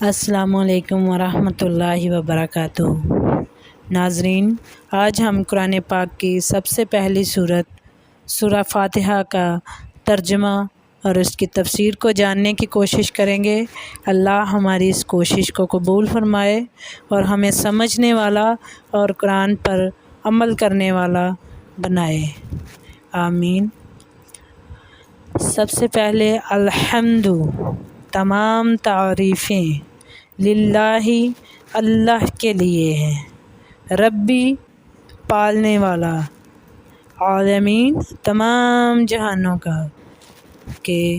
السلام علیکم ورحمۃ اللہ وبرکاتہ۔ ناظرین، آج ہم قرآن پاک کی سب سے پہلی سورہ فاتحہ کا ترجمہ اور اس کی تفسیر کو جاننے کی کوشش کریں گے۔ اللہ ہماری اس کوشش کو قبول فرمائے اور ہمیں سمجھنے والا اور قرآن پر عمل کرنے والا بنائے، آمین۔ سب سے پہلے الحمد، تمام تعریفیں للہ، اللہ کے لیے ہیں، ربی، پالنے والا، عالمین، تمام جہانوں کا، کہ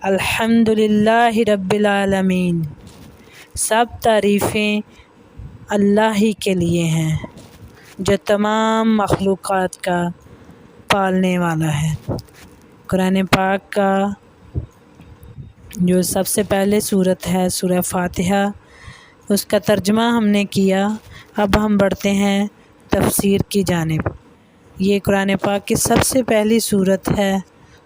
الحمد للہ رب العالمین، سب تعریفیں اللہ ہی کے لیے ہیں جو تمام مخلوقات کا پالنے والا ہے۔ قرآن پاک کا جو سب سے پہلے سورت ہے سورہ فاتحہ، اس کا ترجمہ ہم نے کیا۔ اب ہم بڑھتے ہیں تفسیر کی جانب۔ یہ قرآن پاک کی سب سے پہلی سورت ہے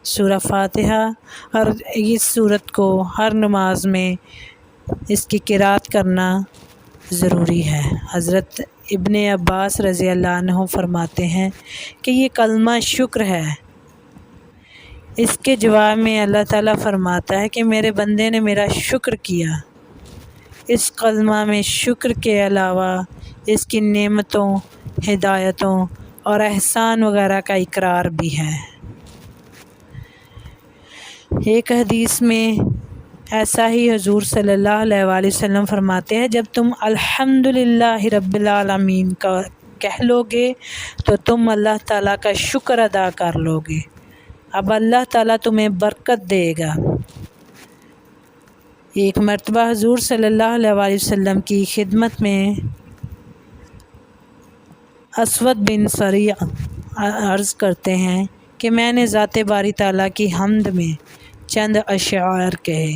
سورہ فاتحہ، اور اس سورت کو ہر نماز میں اس کی قرأت کرنا ضروری ہے۔ حضرت ابن عباس رضی اللہ عنہ فرماتے ہیں کہ یہ کلمہ شکر ہے۔ اس کے جواب میں اللہ تعالیٰ فرماتا ہے کہ میرے بندے نے میرا شکر کیا۔ اس کلمہ میں شکر کے علاوہ اس کی نعمتوں، ہدایتوں اور احسان وغیرہ کا اقرار بھی ہے۔ ایک حدیث میں ایسا ہی حضور صلی اللہ علیہ وآلہ وسلم فرماتے ہیں، جب تم الحمدللہ رب العالمین کا کہہ لو گے تو تم اللہ تعالیٰ کا شکر ادا کر لو گے، اب اللہ تعالیٰ تمہیں برکت دے گا۔ ایک مرتبہ حضور صلی اللہ علیہ وآلہ وسلم کی خدمت میں اسود بن سریع عرض کرتے ہیں کہ میں نے ذات باری تعالیٰ کی حمد میں چند اشعار کہے،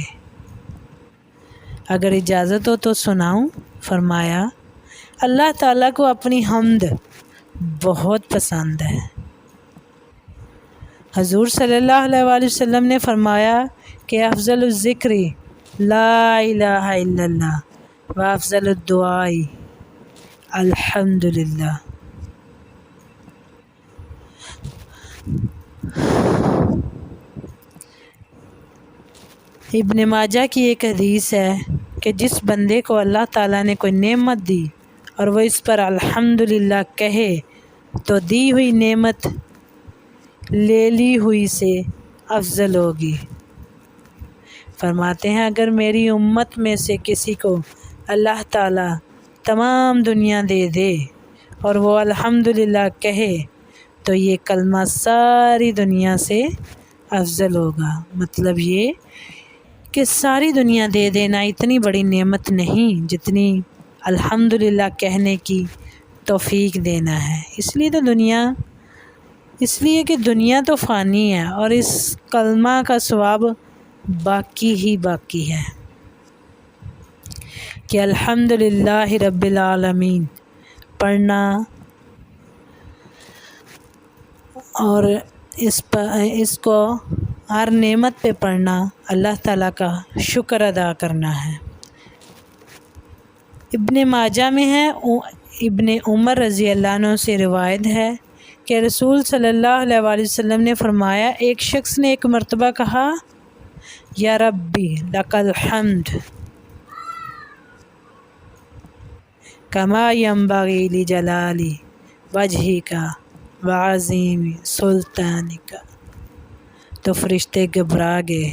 اگر اجازت ہو تو سناؤں؟ فرمایا، اللہ تعالیٰ کو اپنی حمد بہت پسند ہے۔ حضور صلی اللہ علیہ وآلہ وسلم نے فرمایا کہ افضل الذکر لا الہ الا اللہ و افضل الدعاء الحمدللہ۔ ابن ماجہ کی ایک حدیث ہے کہ جس بندے کو اللہ تعالیٰ نے کوئی نعمت دی اور وہ اس پر الحمدللہ کہے تو دی ہوئی نعمت لے لی ہوئی سے افضل ہوگی۔ فرماتے ہیں اگر میری امت میں سے کسی کو اللہ تعالیٰ تمام دنیا دے دے اور وہ الحمدللہ کہے تو یہ کلمہ ساری دنیا سے افضل ہوگا۔ مطلب یہ کہ ساری دنیا دے دینا اتنی بڑی نعمت نہیں جتنی الحمدللہ کہنے کی توفیق دینا ہے۔ اس لیے کہ دنیا تو فانی ہے اور اس کلمہ کا ثواب باقی ہی باقی ہے کہ الحمدللہ رب العالمین پڑھنا اور اس کو ہر نعمت پہ پڑھنا اللہ تعالیٰ کا شکر ادا کرنا ہے۔ ابن ماجہ میں ہے، ابن عمر رضی اللہ عنہ سے روایت ہے کہ رسول صلی اللہ علیہ وآلہ وسلم نے فرمایا، ایک شخص نے ایک مرتبہ کہا، یا ربی لک الحمد کما ینبغی لجلال وجہک وعظیم سلطانک۔ تو فرشتے گھبرا گئے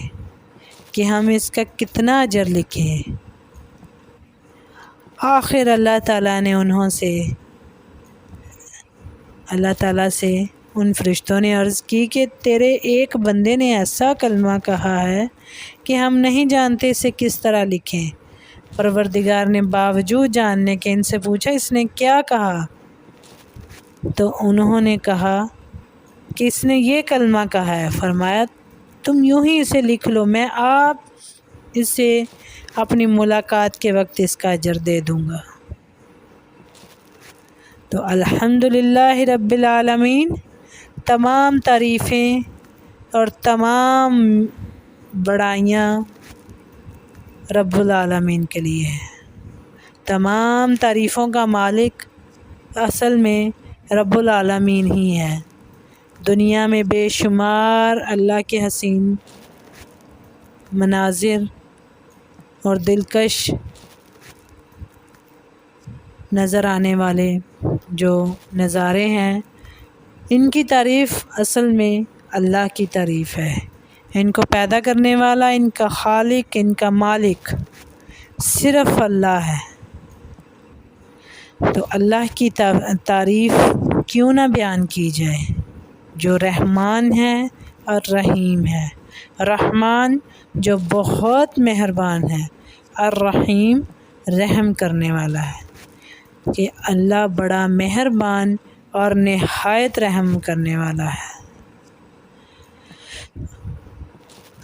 کہ ہم اس کا کتنا اجر لکھیں۔ آخر اللہ تعالیٰ سے ان فرشتوں نے عرض کی کہ تیرے ایک بندے نے ایسا کلمہ کہا ہے کہ ہم نہیں جانتے اسے کس طرح لکھیں۔ پروردگار نے باوجود جاننے کے ان سے پوچھا، اس نے کیا کہا؟ تو انہوں نے کہا کہ اس نے یہ کلمہ کہا ہے۔ فرمایا، تم یوں ہی اسے لکھ لو، میں آپ اسے اپنی ملاقات کے وقت اس کا اجر دے دوں گا۔ تو الحمدللہ رب العالمین، تمام تعریفیں اور تمام بڑائیاں رب العالمین کے لیے ہے۔ تمام تعریفوں کا مالک اصل میں رب العالمین ہی ہے۔ دنیا میں بے شمار اللہ کے حسین مناظر اور دلکش نظر آنے والے جو نظارے ہیں، ان کی تعریف اصل میں اللہ کی تعریف ہے۔ ان کو پیدا کرنے والا، ان کا خالق، ان کا مالک صرف اللہ ہے۔ تو اللہ کی تعریف کیوں نہ بیان کی جائے، جو رحمان ہے اور رحیم ہے۔ رحمان جو بہت مہربان ہے، الرحیم رحم کرنے والا ہے، کہ اللہ بڑا مہربان اور نہایت رحم کرنے والا ہے۔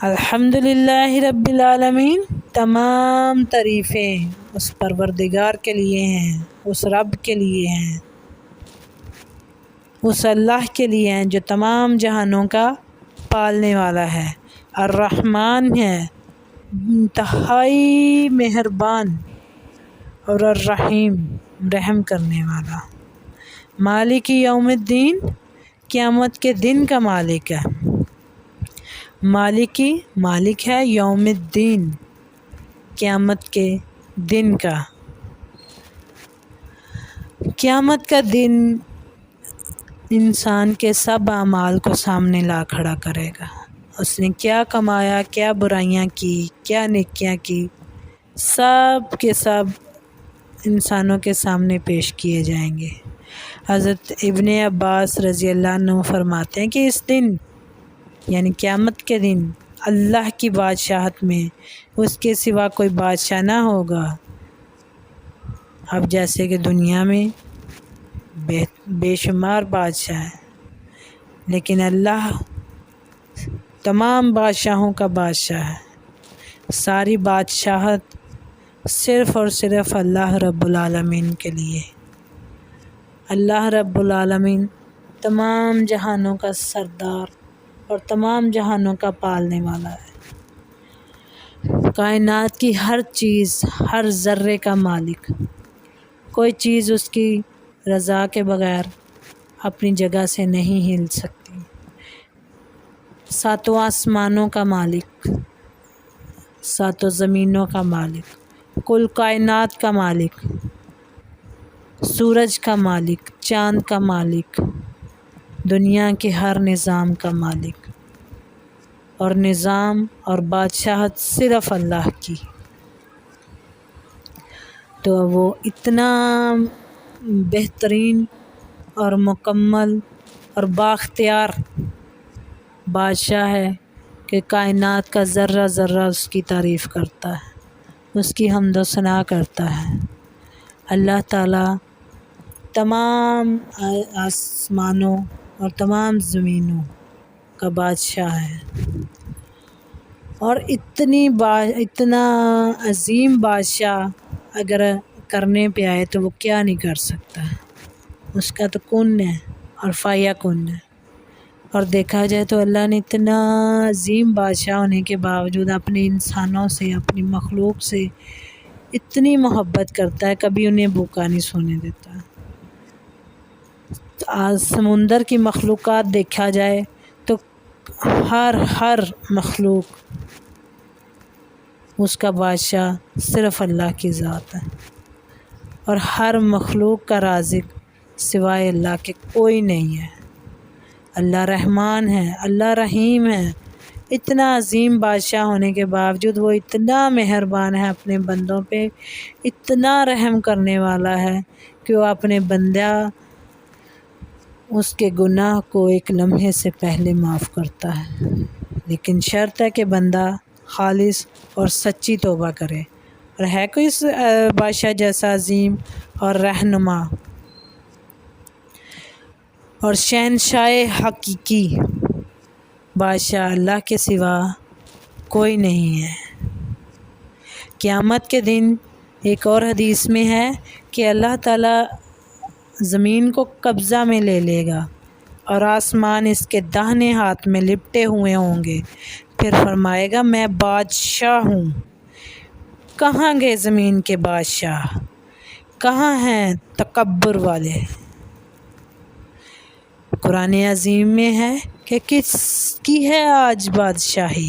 الحمدللہ رب العالمین، تمام تعریفیں اس پروردگار کے لیے ہیں، اس رب کے لیے ہیں، اس اللہ کے لیے ہیں جو تمام جہانوں کا پالنے والا ہے۔ الرحمن ہے، انتہائی مہربان، اور الرحیم رحم کرنے والا۔ مالک یوم الدین، قیامت کے دن کا مالک ہے۔ مالک ہے یوم الدین، قیامت کے دن کا۔ قیامت کا دن انسان کے سب اعمال کو سامنے لا کھڑا کرے گا۔ اس نے کیا کمایا، کیا برائیاں کی، کیا نیکیاں کی، سب کے سب انسانوں کے سامنے پیش کیے جائیں گے۔ حضرت ابن عباس رضی اللہ عنہ فرماتے ہیں کہ اس دن یعنی قیامت کے دن اللہ کی بادشاہت میں اس کے سوا کوئی بادشاہ نہ ہوگا۔ اب جیسے کہ دنیا میں بے شمار بادشاہ ہیں، لیکن اللہ تمام بادشاہوں کا بادشاہ ہے۔ ساری بادشاہت صرف اور صرف اللہ رب العالمین کے لیے۔ اللہ رب العالمین تمام جہانوں کا سردار اور تمام جہانوں کا پالنے والا ہے۔ کائنات کی ہر چیز، ہر ذرے کا مالک۔ کوئی چیز اس کی رضا کے بغیر اپنی جگہ سے نہیں ہل سکتی۔ ساتوں آسمانوں کا مالک، ساتوں زمینوں کا مالک، کل کائنات کا مالک، سورج کا مالک، چاند کا مالک، دنیا کے ہر نظام کا مالک، اور نظام اور بادشاہت صرف اللہ کی۔ تو وہ اتنا بہترین اور مکمل اور بااختیار بادشاہ ہے کہ کائنات کا ذرہ ذرہ اس کی تعریف کرتا ہے، اس کی حمد و ثنا کرتا ہے۔ اللہ تعالیٰ تمام آسمانوں اور تمام زمینوں کا بادشاہ ہے، اور اتنا عظیم بادشاہ اگر کرنے پہ آئے تو وہ کیا نہیں کر سکتا۔ اس کا تو کن ہے اور فایا کن ہے۔ اور دیکھا جائے تو اللہ نے اتنا عظیم بادشاہ ہونے کے باوجود اپنے انسانوں سے، اپنی مخلوق سے اتنی محبت کرتا ہے، کبھی انہیں بھوکا نہیں سونے دیتا۔ سمندر کی مخلوقات دیکھا جائے تو ہر مخلوق اس کا بادشاہ صرف اللہ کی ذات ہے، اور ہر مخلوق کا رازق سوائے اللہ کے کوئی نہیں ہے۔ اللہ رحمان ہے، اللہ رحیم ہے۔ اتنا عظیم بادشاہ ہونے کے باوجود وہ اتنا مہربان ہے اپنے بندوں پہ، اتنا رحم کرنے والا ہے کہ وہ اپنے بندہ اس کے گناہ کو ایک لمحے سے پہلے معاف کرتا ہے، لیکن شرط ہے کہ بندہ خالص اور سچی توبہ کرے۔ اور ہے کوئی اس بادشاہ جیسا عظیم اور رہنما اور شہنشاہ حقیقی بادشاہ اللہ کے سوا کوئی نہیں ہے۔ قیامت کے دن ایک اور حدیث میں ہے کہ اللہ تعالیٰ زمین کو قبضہ میں لے لے گا اور آسمان اس کے داہنے ہاتھ میں لپٹے ہوئے ہوں گے، پھر فرمائے گا میں بادشاہ ہوں، کہاں گئے زمین کے بادشاہ، کہاں ہیں تکبر والے؟ قرآن عظیم میں ہے کہ کس کی ہے آج بادشاہی،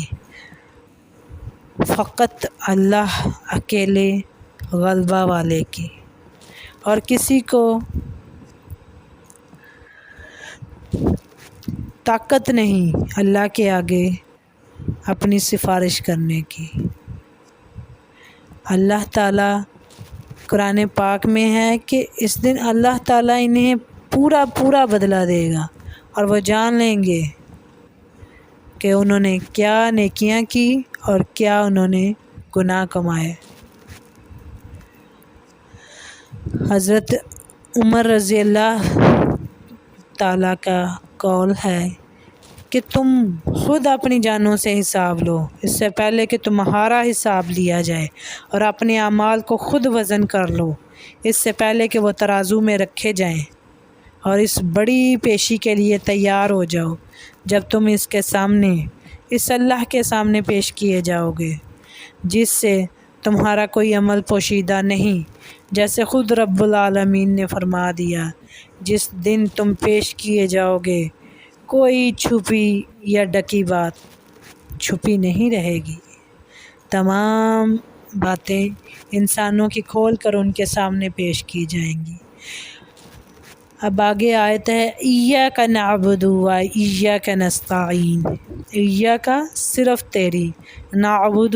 فقط اللہ اکیلے غلبہ والے کی، اور کسی کو طاقت نہیں اللہ کے آگے اپنی سفارش کرنے کی۔ اللہ تعالیٰ قرآن پاک میں ہے کہ اس دن اللہ تعالیٰ انہیں پورا بدلہ دے گا، اور وہ جان لیں گے کہ انہوں نے کیا نیکیاں کی اور کیا انہوں نے گناہ کمائے۔ حضرت عمر رضی اللہ تعالیٰ کا قول ہے کہ تم خود اپنی جانوں سے حساب لو اس سے پہلے کہ تمہارا حساب لیا جائے، اور اپنے اعمال کو خود وزن کر لو اس سے پہلے کہ وہ ترازو میں رکھے جائیں، اور اس بڑی پیشی کے لیے تیار ہو جاؤ جب تم اس کے سامنے، اس اللہ کے سامنے پیش کیے جاؤ گے جس سے تمہارا کوئی عمل پوشیدہ نہیں، جیسے خود رب العالمین نے فرما دیا، جس دن تم پیش کیے جاؤ گے کوئی چھپی یا ڈکی بات چھپی نہیں رہے گی، تمام باتیں انسانوں کی کھول کر ان کے سامنے پیش کی جائیں گی۔ اب آگے آیت ہے ایاک نعبد و ایاک نستعین، ایاک صرف تیری، نعبد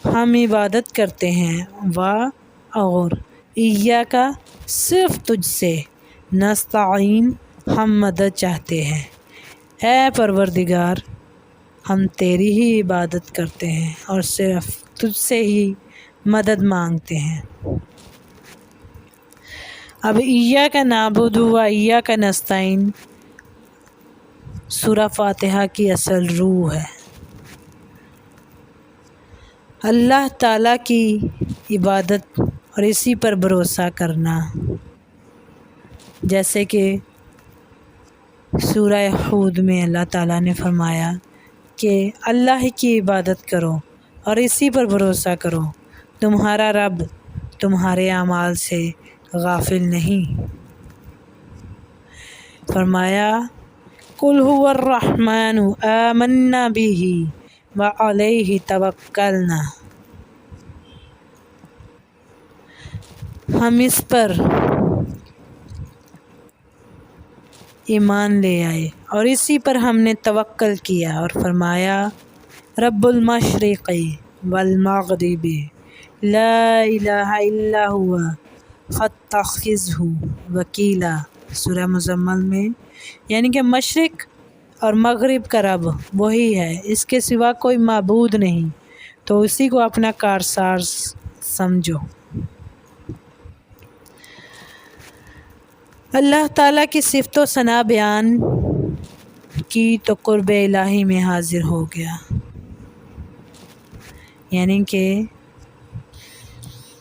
ہم عبادت کرتے ہیں، اور ایاک صرف تجھ سے، نستعین ہم مدد چاہتے ہیں، اے پروردگار ہم تیری ہی عبادت کرتے ہیں اور صرف تجھ سے ہی مدد مانگتے ہیں۔ اب ایاک نعبد و ایاک نستعین سورہ فاتحہ کی اصل روح ہے، اللہ تعالیٰ کی عبادت اور اسی پر بھروسہ کرنا، جیسے کہ سورہ ہود میں اللہ تعالیٰ نے فرمایا کہ اللہ کی عبادت کرو اور اسی پر بھروسہ کرو، تمہارا رب تمہارے اعمال سے غافل نہیں۔ فرمایا قل هو الرحمن آمنا به وعلیہ توکلنا، ہم اس پر ایمان لے آئے اور اسی پر ہم نے توکل کیا، اور فرمایا رب المشرق والمغرب لا الہ الا ہوا فاتخذہ وکیلا، سورہ مزمل میں، یعنی کہ مشرق اور مغرب کا رب وہی ہے، اس کے سوا کوئی معبود نہیں، تو اسی کو اپنا کارساز سمجھو۔ اللہ تعالیٰ کی صفت و ثنا بیان کی تو قرب الہی میں حاضر ہو گیا، یعنی کہ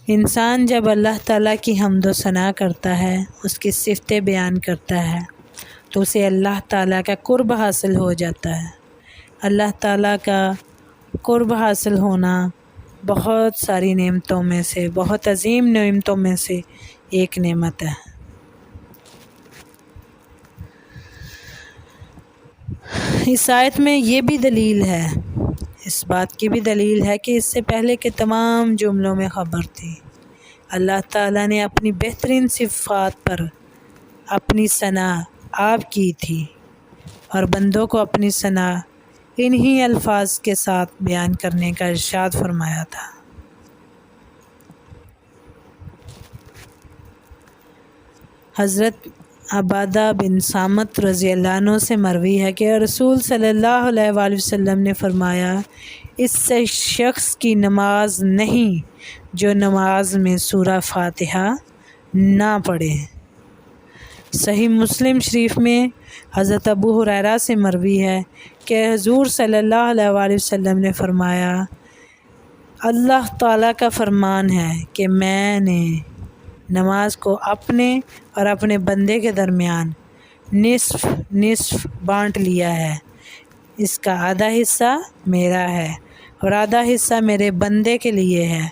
انسان جب اللہ تعالیٰ کی حمد و ثنا کرتا ہے، اس کی صفتیں بیان کرتا ہے، تو اسے اللہ تعالیٰ کا قرب حاصل ہو جاتا ہے۔ اللہ تعالیٰ کا قرب حاصل ہونا بہت ساری نعمتوں میں سے، بہت عظیم نعمتوں میں سے ایک نعمت ہے۔ اس آیت میں یہ بھی دلیل ہے، اس بات کی بھی دلیل ہے کہ اس سے پہلے کے تمام جملوں میں خبر تھی، اللہ تعالیٰ نے اپنی بہترین صفات پر اپنی ثنا آپ کی تھی، اور بندوں کو اپنی ثنا انہی الفاظ کے ساتھ بیان کرنے کا ارشاد فرمایا تھا۔ حضرت عبادہ بن صامت رضی اللہ عنہ سے مروی ہے کہ رسول صلی اللہ علیہ وآلہ وسلم نے فرمایا، اس سے شخص کی نماز نہیں جو نماز میں سورہ فاتحہ نہ پڑھے۔ صحیح مسلم شریف میں حضرت ابو ہریرہ سے مروی ہے کہ حضور صلی اللہ علیہ وآلہ وسلم نے فرمایا، اللہ تعالیٰ کا فرمان ہے کہ میں نے نماز کو اپنے اور اپنے بندے کے درمیان نصف نصف بانٹ لیا ہے، اس کا آدھا حصہ میرا ہے اور آدھا حصہ میرے بندے کے لیے ہے،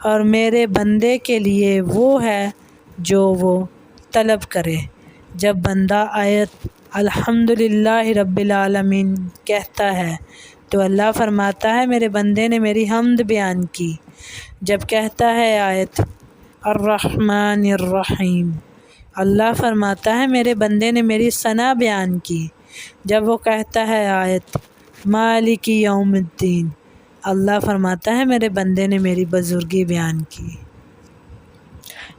اور میرے بندے کے لیے وہ ہے جو وہ طلب کرے۔ جب بندہ آیت الحمدللہ رب العالمین کہتا ہے تو اللہ فرماتا ہے میرے بندے نے میری حمد بیان کی۔ جب کہتا ہے آیت الرحمن الرحیم، اللہ فرماتا ہے میرے بندے نے میری ثنا بیان کی۔ جب وہ کہتا ہے آیت مالک یوم الدین، اللہ فرماتا ہے میرے بندے نے میری بزرگی بیان کی۔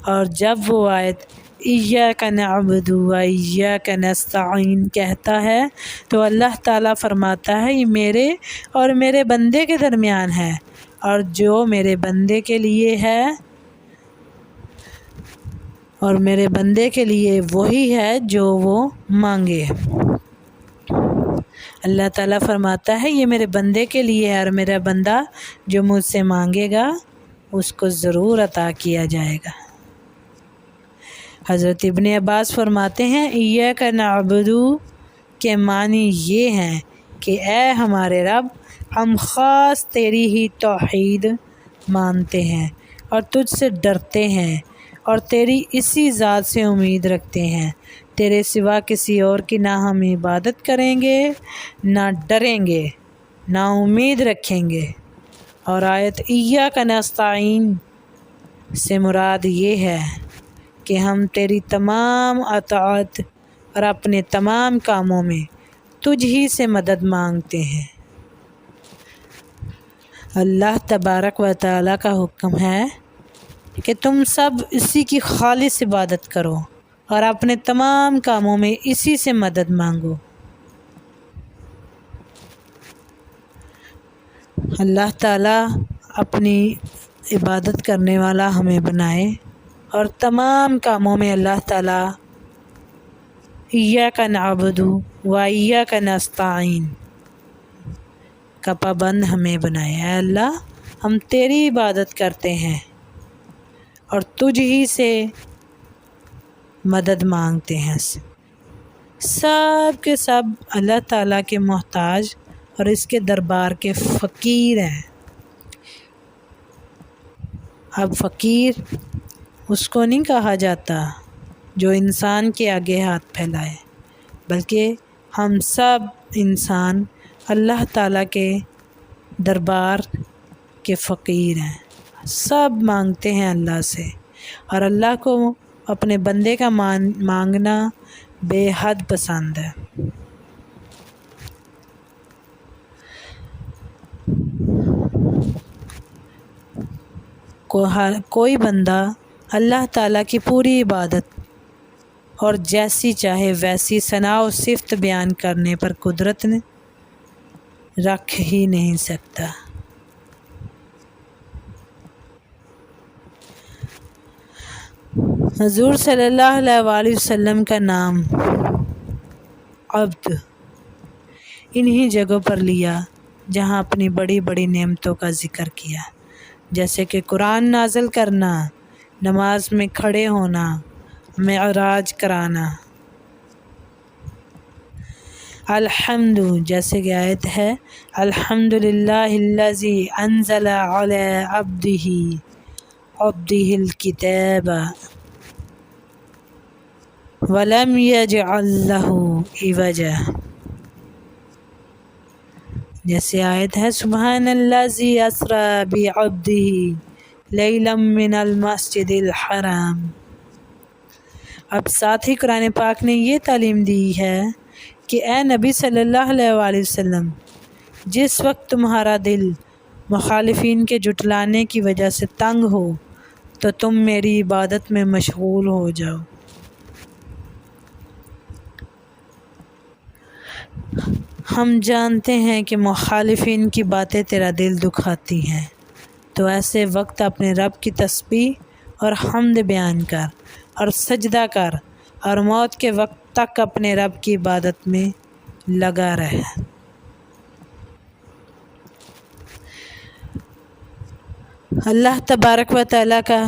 اور جب وہ آیت ایاک نعبد و ایاک نستعین کہتا ہے تو اللہ تعالیٰ فرماتا ہے یہ میرے اور میرے بندے کے درمیان ہے، اور جو میرے بندے کے لیے ہے اور میرے بندے کے لیے وہی ہے جو وہ مانگے۔ اللہ تعالیٰ فرماتا ہے یہ میرے بندے کے لیے ہے، اور میرا بندہ جو مجھ سے مانگے گا اس کو ضرور عطا کیا جائے گا۔ حضرت ابن عباس فرماتے ہیں ایاک نعبد کے معنی یہ ہیں کہ اے ہمارے رب، ہم خاص تیری ہی توحید مانتے ہیں اور تجھ سے ڈرتے ہیں اور تیری اسی ذات سے امید رکھتے ہیں، تیرے سوا کسی اور کی نہ ہم عبادت کریں گے، نہ ڈریں گے، نہ امید رکھیں گے۔ اور آیت ایاک نستعین سے مراد یہ ہے کہ ہم تیری تمام اطاعت اور اپنے تمام کاموں میں تجھ ہی سے مدد مانگتے ہیں۔ اللہ تبارک و تعالیٰ کا حکم ہے کہ تم سب اسی کی خالص عبادت کرو اور اپنے تمام کاموں میں اسی سے مدد مانگو۔ اللہ تعالیٰ اپنی عبادت کرنے والا ہمیں بنائے اور تمام کاموں میں اللہ تعالیٰ ایاک نعبد و ایاک نستعین کا پابند ہمیں بنائے۔ اے اللہ، ہم تیری عبادت کرتے ہیں اور تجھ ہی سے مدد مانگتے ہیں۔ سب کے سب اللہ تعالیٰ کے محتاج اور اس کے دربار کے فقیر ہیں۔ اب فقیر اس کو نہیں کہا جاتا جو انسان کے آگے ہاتھ پھیلائے، بلکہ ہم سب انسان اللہ تعالیٰ کے دربار کے فقیر ہیں، سب مانگتے ہیں اللہ سے، اور اللہ کو اپنے بندے کا مانگنا بے حد پسند ہے۔ کوئی بندہ اللہ تعالیٰ کی پوری عبادت اور جیسی چاہے ویسی ثنا و صفت بیان کرنے پر قدرت رکھ ہی نہیں سکتا۔ حضور صلی اللہ علیہ وآلہ وسلم کا نام عبد انہی جگہوں پر لیا جہاں اپنی بڑی بڑی نعمتوں کا ذکر کیا، جیسے کہ قرآن نازل کرنا، نماز میں کھڑے ہونا، معراج کرانا۔ الحمد جیسے کہ آیت ہے الحمدللہ الذی انزل علی عبدہ الکتاب ولم یجعل لہ عوجا، جیسے آیت ہے سبحان الذی اسری بعبدہ لیلا من المسجد الحرام۔ اب ساتھ ہی قرآن پاک نے یہ تعلیم دی ہے کہ اے نبی صلی اللہ علیہ وآلہ وسلم، جس وقت تمہارا دل مخالفین کے جھٹلانے کی وجہ سے تنگ ہو تو تم میری عبادت میں مشغول ہو جاؤ۔ ہم جانتے ہیں کہ مخالفین کی باتیں تیرا دل دکھاتی ہیں، تو ایسے وقت اپنے رب کی تسبیح اور حمد بیان کر اور سجدہ کر، اور موت کے وقت تک اپنے رب کی عبادت میں لگا رہ۔ اللہ تبارک و تعالیٰ کا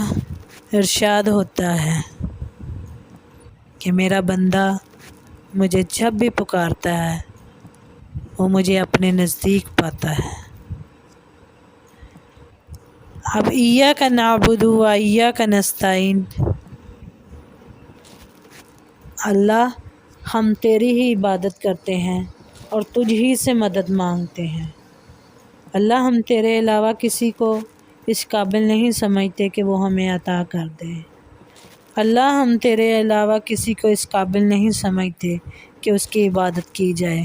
ارشاد ہوتا ہے کہ میرا بندہ مجھے جب بھی پکارتا ہے وہ مجھے اپنے نزدیک پاتا ہے۔ اب ایاک نعبد و ایاک نستعین، اللہ ہم تیری ہی عبادت کرتے ہیں اور تجھ ہی سے مدد مانگتے ہیں۔ اللہ ہم تیرے علاوہ کسی کو اس قابل نہیں سمجھتے کہ وہ ہمیں عطا کر دے۔ اللہ ہم تیرے علاوہ کسی کو اس قابل نہیں سمجھتے کہ اس کی عبادت کی جائے۔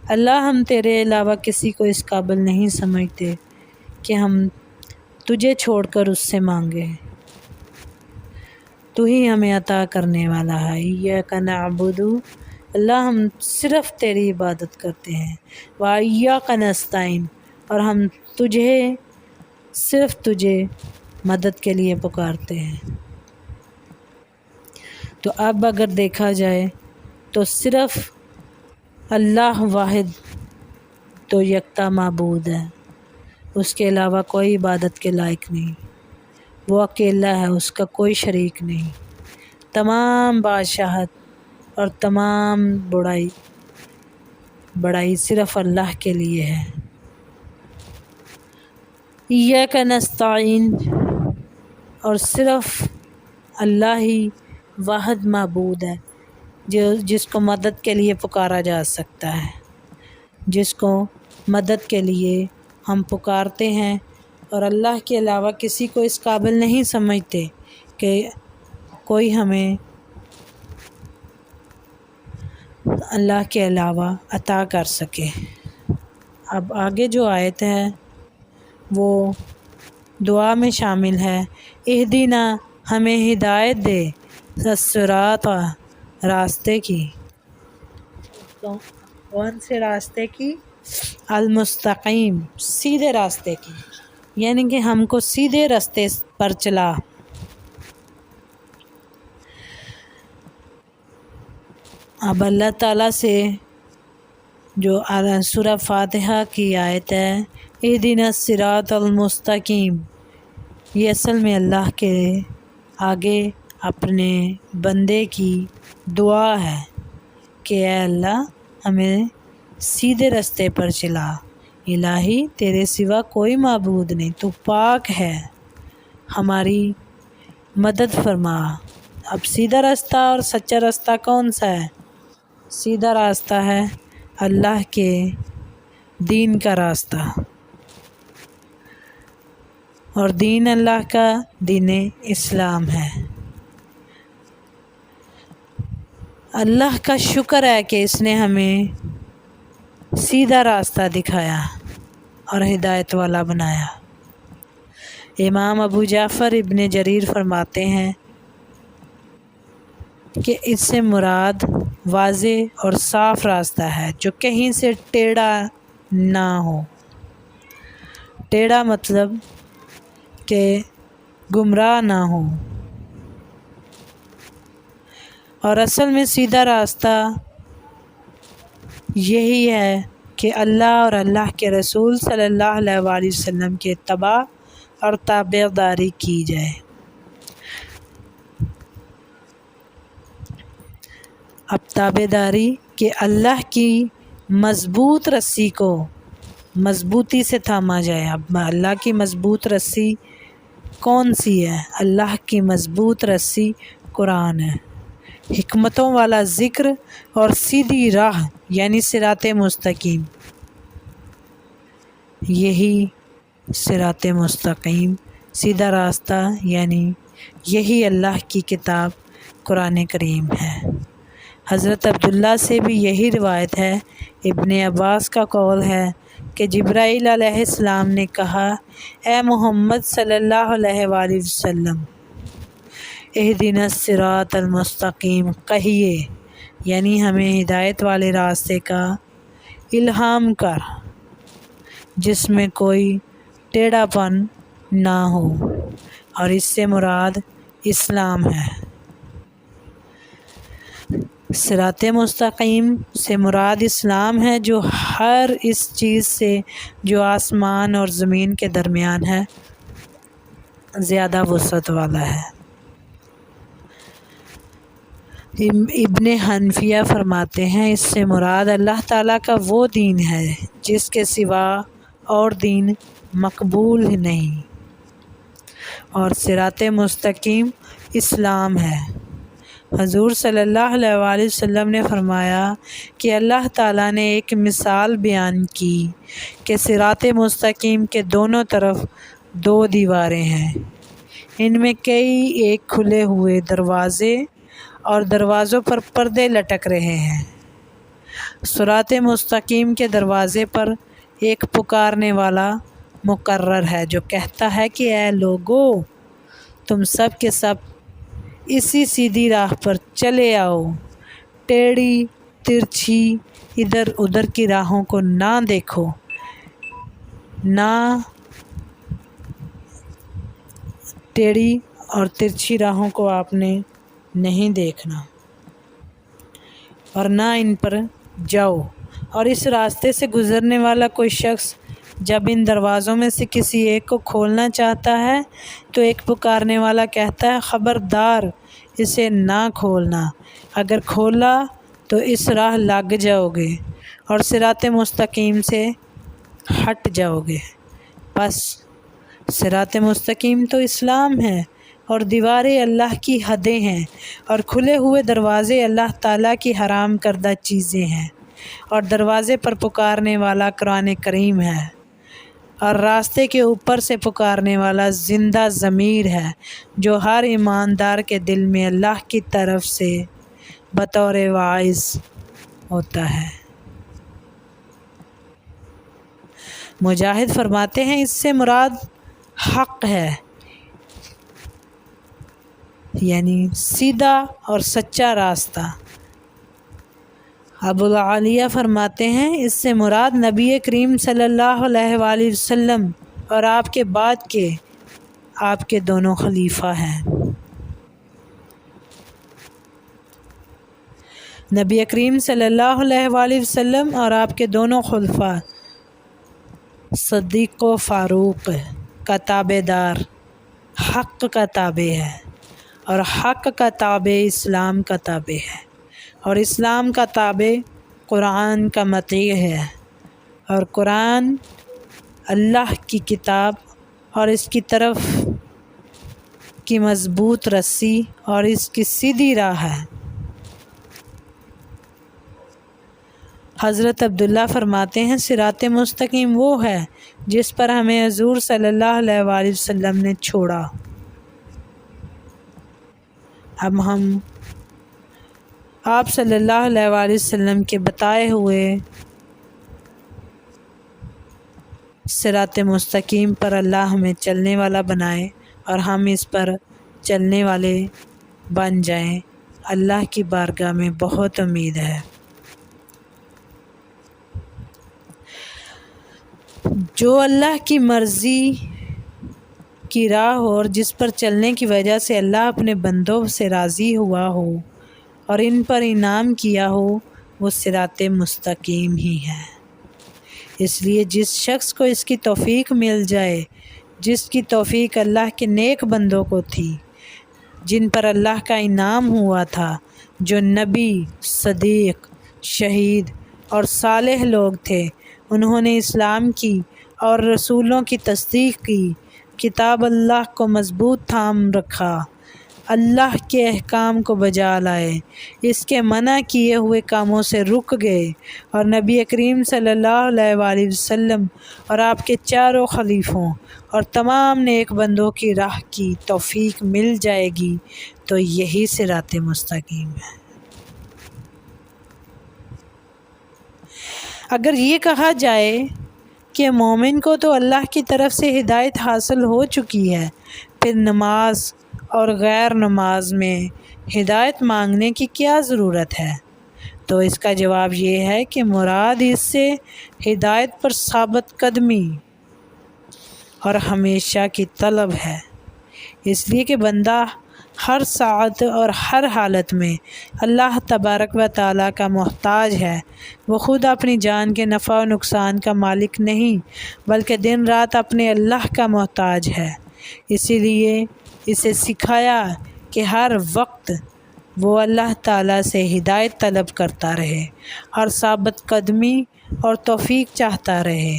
اللہ ہم تیرے علاوہ کسی کو اس قابل نہیں سمجھتے کہ ہم تجھے چھوڑ کر اس سے مانگیں۔ تو ہی ہمیں عطا کرنے والا ہے۔ ایاک نعبد، اللہ ہم صرف تیری عبادت کرتے ہیں، و ایاک نستعین، اور ہم صرف تجھے مدد کے لیے پکارتے ہیں۔ تو اب اگر دیکھا جائے تو صرف اللہ واحد تو یکتا معبود ہے، اس کے علاوہ کوئی عبادت کے لائق نہیں، وہ اکیلا ہے، اس کا کوئی شریک نہیں۔ تمام بادشاہت اور تمام بڑائی صرف اللہ کے لیے ہے۔ ایاک نستعین، اور صرف اللہ ہی واحد معبود ہے جس کو مدد کے لیے پکارا جا سکتا ہے، جس کو مدد کے لیے ہم پکارتے ہیں، اور اللہ کے علاوہ کسی کو اس قابل نہیں سمجھتے کہ کوئی ہمیں اللہ کے علاوہ عطا کر سکے۔ اب آگے جو آیت ہے وہ دعا میں شامل ہے۔ اہدنا، ہمیں ہدایت دے، الصراط، راستے کی، کون سے راستے کی؟ المستقیم، سیدھے راستے کی، یعنی کہ ہم کو سیدھے راستے پر چلا۔ اب اللہ تعالیٰ سے جو سورہ فاتحہ کی آیت ہے، اہدنا الصراط المستقیم، یہ اصل میں اللہ کے آگے اپنے بندے کی دعا ہے کہ اے اللہ ہمیں سیدھے راستے پر چلا، الہی تیرے سوا کوئی معبود نہیں، تو پاک ہے، ہماری مدد فرما۔ اب سیدھا راستہ اور سچا راستہ کون سا ہے؟ سیدھا راستہ ہے اللہ کے دین کا راستہ، اور دین اللہ کا دین اسلام ہے۔ اللہ کا شکر ہے کہ اس نے ہمیں سیدھا راستہ دکھایا اور ہدایت والا بنایا۔ امام ابو جعفر ابن جریر فرماتے ہیں کہ اس سے مراد واضح اور صاف راستہ ہے جو کہیں سے ٹیڑھا نہ ہو۔ ٹیڑھا مطلب کہ گمراہ نہ ہو، اور اصل میں سیدھا راستہ یہی ہے کہ اللہ اور اللہ کے رسول صلی اللہ علیہ وآلہ وسلم کے اتباع اور تابع داری کی جائے۔ اب تابع داری کہ اللہ کی مضبوط رسی کو مضبوطی سے تھاما جائے۔ اب اللہ کی مضبوط رسی کون سی ہے؟ اللہ کی مضبوط رسی قرآن ہے، حکمتوں والا ذکر اور سیدھی راہ یعنی صراط مستقیم۔ یہی صراط مستقیم، سیدھا راستہ، یعنی یہی اللہ کی کتاب قرآن کریم ہے۔ حضرت عبداللہ سے بھی یہی روایت ہے۔ ابن عباس کا قول ہے کہ جبرائیل علیہ السلام نے کہا، اے محمد صلی اللہ علیہ وآلہ وسلم، اہدنا الصراط المستقیم کہیے، یعنی ہمیں ہدایت والے راستے کا الہام کر جس میں کوئی ٹیڑھا پن نہ ہو، اور اس سے مراد اسلام ہے۔ صراط مستقیم سے مراد اسلام ہے، جو ہر اس چیز سے جو آسمان اور زمین کے درمیان ہے زیادہ وسعت والا ہے۔ ابن حنفیہ فرماتے ہیں اس سے مراد اللہ تعالیٰ کا وہ دین ہے جس کے سوا اور دین مقبول نہیں۔ اور صراط مستقیم اسلام ہے۔ حضور صلی اللہ علیہ وآلہ وسلم نے فرمایا کہ اللہ تعالیٰ نے ایک مثال بیان کی کہ صراط مستقیم کے دونوں طرف 2 دیواریں ہیں، ان میں کئی ایک کھلے ہوئے دروازے اور دروازوں پر پردے لٹک رہے ہیں۔ صراط مستقیم کے دروازے پر ایک پکارنے والا مقرر ہے جو کہتا ہے کہ اے لوگو، تم سب کے سب اسی سیدھی راہ پر چلے آؤ، ٹیڑھی ترچھی ادھر ادھر کی راہوں کو نہ دیکھو، نہ ٹیڑھی اور ترچھی راہوں کو آپ نے نہیں دیکھنا اور نہ ان پر جاؤ۔ اور اس راستے سے گزرنے والا کوئی شخص جب ان دروازوں میں سے کسی ایک کو کھولنا چاہتا ہے تو ایک پکارنے والا کہتا ہے خبردار اسے نہ کھولنا، اگر کھولا تو اس راہ لگ جاؤ گے اور صراط مستقیم سے ہٹ جاؤ گے۔ بس صراط مستقیم تو اسلام ہے اور دیواریں اللہ کی حدیں ہیں اور کھلے ہوئے دروازے اللہ تعالیٰ کی حرام کردہ چیزیں ہیں، اور دروازے پر پکارنے والا قرآن کریم ہے، اور راستے کے اوپر سے پکارنے والا زندہ ضمیر ہے جو ہر ایماندار کے دل میں اللہ کی طرف سے بطور واعظ ہوتا ہے۔ مجاہد فرماتے ہیں اس سے مراد حق ہے، یعنی سیدھا اور سچا راستہ۔ ابو العالیہ فرماتے ہیں اس سے مراد نبی کریم صلی اللہ علیہ وآلہ وسلم اور آپ کے بعد کے آپ کے دونوں خلیفہ ہیں۔ نبی کریم صلی اللہ علیہ وآلہ وسلم اور آپ کے دونوں خلفاء صدیق و فاروق کا تابع دار حق کا تابع ہے، اور حق کا تابع اسلام کا تابع ہے، اور اسلام کا تابع قرآن کا مطیع ہے، اور قرآن اللہ کی کتاب اور اس کی طرف کی مضبوط رسی اور اس کی سیدھی راہ ہے۔ حضرت عبداللہ فرماتے ہیں صراط مستقیم وہ ہے جس پر ہمیں حضور صلی اللہ علیہ وآلہ وسلم نے چھوڑا۔ اب ہم آپ صلی اللہ علیہ وآلہ وسلم کے بتائے ہوئے صراط مستقیم پر اللہ ہمیں چلنے والا بنائے اور ہم اس پر چلنے والے بن جائیں، اللہ کی بارگاہ میں بہت امید ہے۔ جو اللہ کی مرضی کی راہ ہو اور جس پر چلنے کی وجہ سے اللہ اپنے بندوں سے راضی ہوا ہو اور ان پر انعام کیا ہو، وہ صراط مستقیم ہی ہے۔ اس لیے جس شخص کو اس کی توفیق مل جائے، جس کی توفیق اللہ کے نیک بندوں کو تھی، جن پر اللہ کا انعام ہوا تھا، جو نبی، صدیق، شہید اور صالح لوگ تھے، انہوں نے اسلام کی اور رسولوں کی تصدیق کی، کتاب اللہ کو مضبوط تھام رکھا، اللہ کے احکام کو بجا لائے، اس کے منع کیے ہوئے کاموں سے رک گئے، اور نبی کریم صلی اللہ علیہ وآلہ وسلم اور آپ کے چاروں خلیفوں اور تمام نیک بندوں کی راہ کی توفیق مل جائے گی، تو یہی صراط مستقیم ہے۔ اگر یہ کہا جائے کہ مومن کو تو اللہ کی طرف سے ہدایت حاصل ہو چکی ہے، پھر نماز اور غیر نماز میں ہدایت مانگنے کی کیا ضرورت ہے، تو اس کا جواب یہ ہے کہ مراد اس سے ہدایت پر ثابت قدمی اور ہمیشہ کی طلب ہے، اس لیے کہ بندہ ہر ساعت اور ہر حالت میں اللہ تبارک و تعالیٰ کا محتاج ہے۔ وہ خود اپنی جان کے نفع و نقصان کا مالک نہیں، بلکہ دن رات اپنے اللہ کا محتاج ہے۔ اسی لیے اسے سکھایا کہ ہر وقت وہ اللہ تعالیٰ سے ہدایت طلب کرتا رہے اور ثابت قدمی اور توفیق چاہتا رہے۔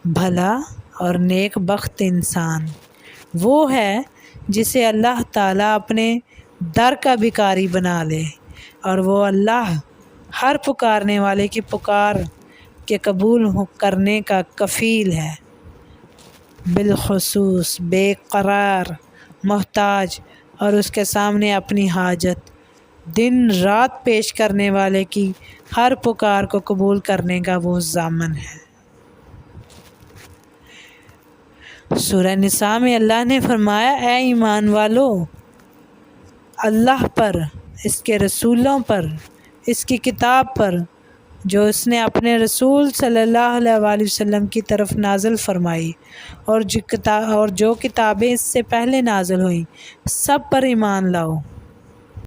بھلا اور نیک بخت انسان وہ ہے جسے اللہ تعالیٰ اپنے در کا بھکاری بنا لے، اور وہ اللہ ہر پکارنے والے کی پکار کے قبول کرنے کا کفیل ہے، بالخصوص بے قرار، محتاج اور اس کے سامنے اپنی حاجت دن رات پیش کرنے والے کی ہر پکار کو قبول کرنے کا وہ ضامن ہے۔ سورہ نساء میں اللہ نے فرمایا، اے ایمان والو، اللہ پر، اس کے رسولوں پر، اس کی کتاب پر جو اس نے اپنے رسول صلی اللہ علیہ وآلہ وسلم کی طرف نازل فرمائی، اور جو کتابیں اس سے پہلے نازل ہوئیں، سب پر ایمان لاؤ۔